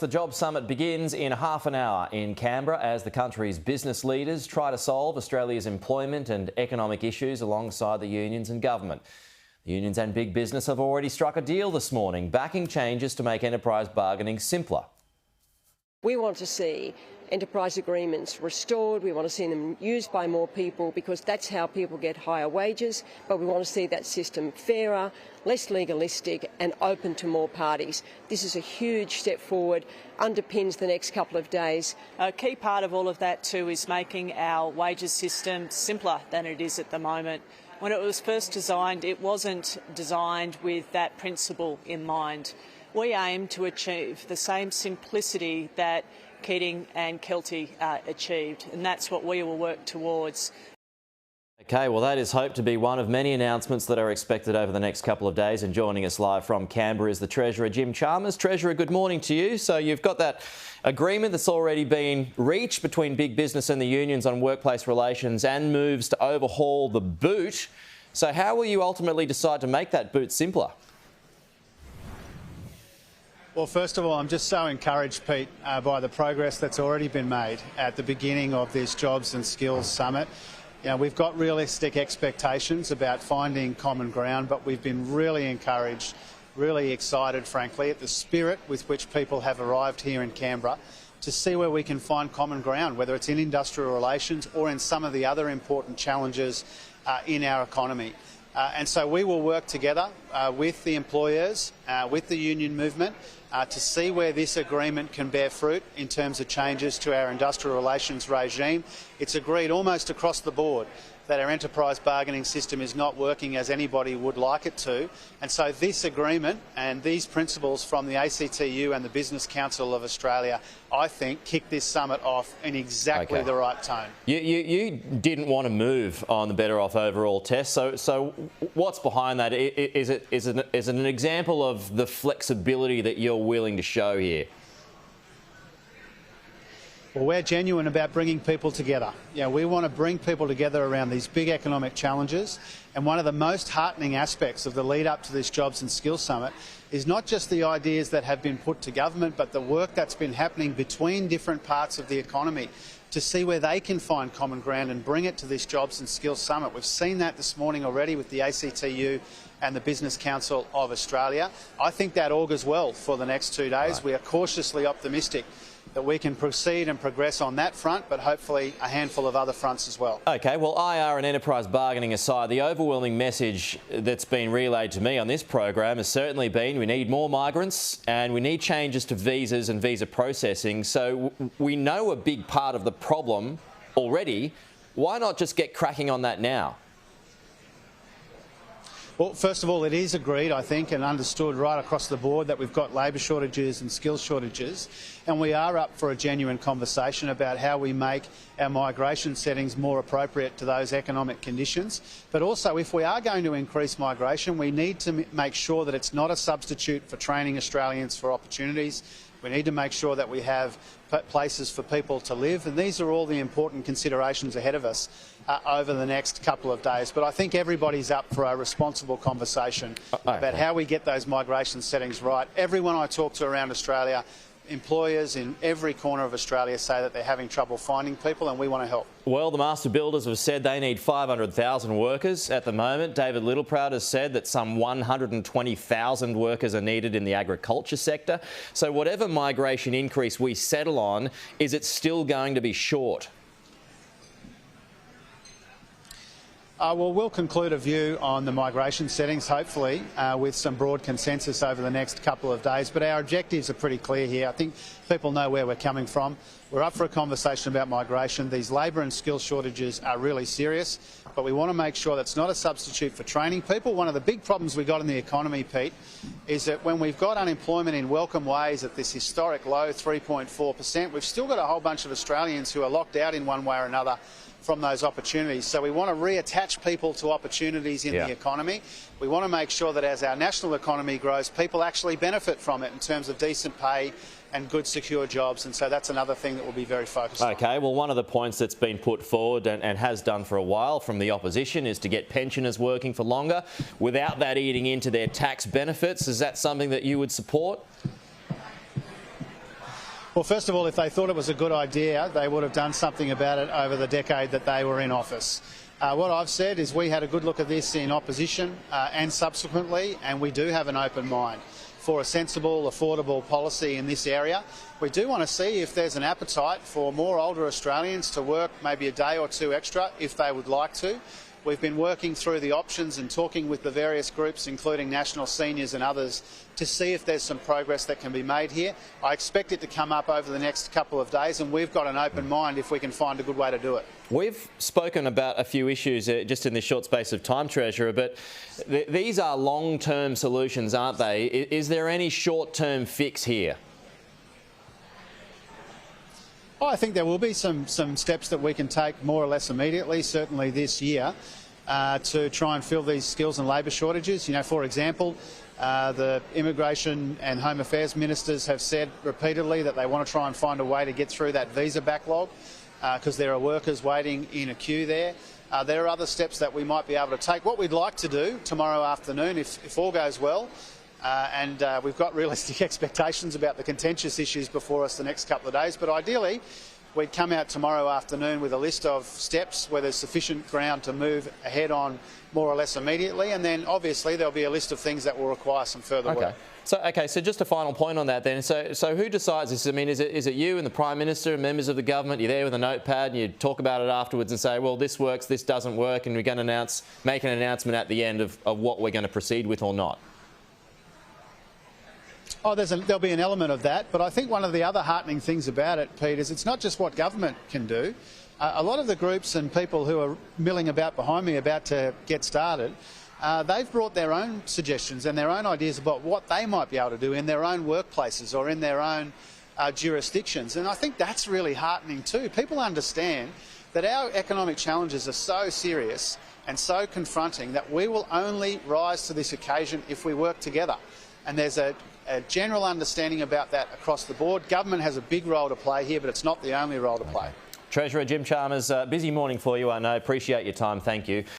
The Job Summit begins in half an hour in Canberra as the country's business leaders try to solve Australia's employment and economic issues alongside the unions and government. The unions and big business have already struck a deal this morning, backing changes to make enterprise bargaining simpler. We want to see enterprise agreements restored. We want to see them used by more people because that's how people get higher wages. But we want to see that system fairer, less legalistic and open to more parties. This is a huge step forward, underpins the next couple of days. A key part of all of that too is making our wages system simpler than it is at the moment. When it was first designed, it wasn't designed with that principle in mind. We aim to achieve the same simplicity that Keating and Kelty achieved, and that's what we will work towards. OK, well, that is hoped to be one of many announcements that are expected over the next couple of days. And joining us live from Canberra is the Treasurer, Jim Chalmers. Treasurer, good morning to you. So you've got that agreement that's already been reached between big business and the unions on workplace relations and moves to overhaul the boot. So how will you ultimately decide to make that boot simpler? Well, first of all, I'm just so encouraged, Pete, by the progress that's already been made at the beginning of this Jobs and Skills Summit. You know, we've got realistic expectations about finding common ground, but we've been really encouraged, really excited, frankly, at the spirit with which people have arrived here in Canberra to see where we can find common ground, whether it's in industrial relations or in some of the other important challenges in our economy. And so we will work together with the employers, with the union movement, to see where this agreement can bear fruit in terms of changes to our industrial relations regime. It's agreed almost across the board that our enterprise bargaining system is not working as anybody would like it to. And so this agreement and these principles from the ACTU and the Business Council of Australia, I think, kick this summit off in exactly the right tone. You didn't want to move on the Better Off Overall test. So what's behind that? Is it an example of the flexibility that you're willing to show here? Well, we're genuine about bringing people together. You know, we want to bring people together around these big economic challenges. And one of the most heartening aspects of the lead up to this Jobs and Skills Summit is not just the ideas that have been put to government, but the work that's been happening between different parts of the economy to see where they can find common ground and bring it to this Jobs and Skills Summit. We've seen that this morning already with the ACTU and the Business Council of Australia. I think that augurs well for the next 2 days. Right. We are cautiously optimistic that we can proceed and progress on that front, but hopefully a handful of other fronts as well. OK, well, IR and enterprise bargaining aside, the overwhelming message that's been relayed to me on this program has certainly been we need more migrants and we need changes to visas and visa processing. So we know a big part of the problem already. Why not just get cracking on that now? Well, first of all, it is agreed, I think, and understood right across the board that we've got labour shortages and skills shortages, and we are up for a genuine conversation about how we make our migration settings more appropriate to those economic conditions. But also, if we are going to increase migration, we need to make sure that it's not a substitute for training Australians for opportunities. We need to make sure that we have places for people to live, and these are all the important considerations ahead of us over the next couple of days. But I think everybody's up for a responsible conversation about how we get those migration settings right. Everyone I talk to around Australia, employers in every corner of Australia say that they're having trouble finding people, and we want to help. Well, the master builders have said they need 500,000 workers at the moment. David Littleproud has said that some 120,000 workers are needed in the agriculture sector. So whatever migration increase we settle on, is it still going to be short? Well, we'll conclude a view on the migration settings, hopefully, with some broad consensus over the next couple of days. But our objectives are pretty clear here. I think people know where we're coming from. We're up for a conversation about migration. These labour and skills shortages are really serious, but we want to make sure that's not a substitute for training people. One of the big problems we've got in the economy, Pete, is that when we've got unemployment in welcome ways at this historic low 3.4%, we've still got a whole bunch of Australians who are locked out in one way or another from those opportunities. So we want to reattach people to opportunities in the economy. We want to make sure that as our national economy grows, people actually benefit from it in terms of decent pay and good, secure jobs. And so that's another thing that we'll be very focused on. OK, well, one of the points that's been put forward and has done for a while from the opposition is to get pensioners working for longer without that eating into their tax benefits. Is that something that you would support? Well, first of all, if they thought it was a good idea, they would have done something about it over the decade that they were in office. What I've said is we had a good look at this in opposition and subsequently, and we do have an open mind for a sensible, affordable policy in this area. We do want to see if there's an appetite for more older Australians to work maybe a day or two extra if they would like to. We've been working through the options and talking with the various groups, including National Seniors and others, to see if there's some progress that can be made here. I expect it to come up over the next couple of days, and we've got an open mind if we can find a good way to do it. We've spoken about a few issues just in this short space of time, Treasurer, but these are long-term solutions, aren't they? Is there any short-term fix here? I think there will be some steps that we can take more or less immediately, certainly this year, to try and fill these skills and labour shortages. You know, for example, the Immigration and Home Affairs ministers have said repeatedly that they want to try and find a way to get through that visa backlog because there are workers waiting in a queue there. There are other steps that we might be able to take. What we'd like to do tomorrow afternoon, if all goes well, and we've got realistic expectations about the contentious issues before us the next couple of days, but ideally we'd come out tomorrow afternoon with a list of steps where there's sufficient ground to move ahead on more or less immediately, and then obviously there'll be a list of things that will require some further work. So just a final point on that then. So who decides this? I mean, is it you and the Prime Minister and members of the government? You're there with a notepad and you talk about it afterwards and say, well, this works, this doesn't work, and we're going to make an announcement at the end of what we're going to proceed with or not? Oh, there'll be an element of that, but I think one of the other heartening things about it, Pete, is it's not just what government can do. A lot of the groups and people who are milling about behind me about to get started, they've brought their own suggestions and their own ideas about what they might be able to do in their own workplaces or in their own jurisdictions. And I think that's really heartening too. People understand that our economic challenges are so serious and so confronting that we will only rise to this occasion if we work together. And there's a general understanding about that across the board. Government has a big role to play here, but it's not the only role to play. Treasurer Jim Chalmers, busy morning for you, I know. Appreciate your time. Thank you.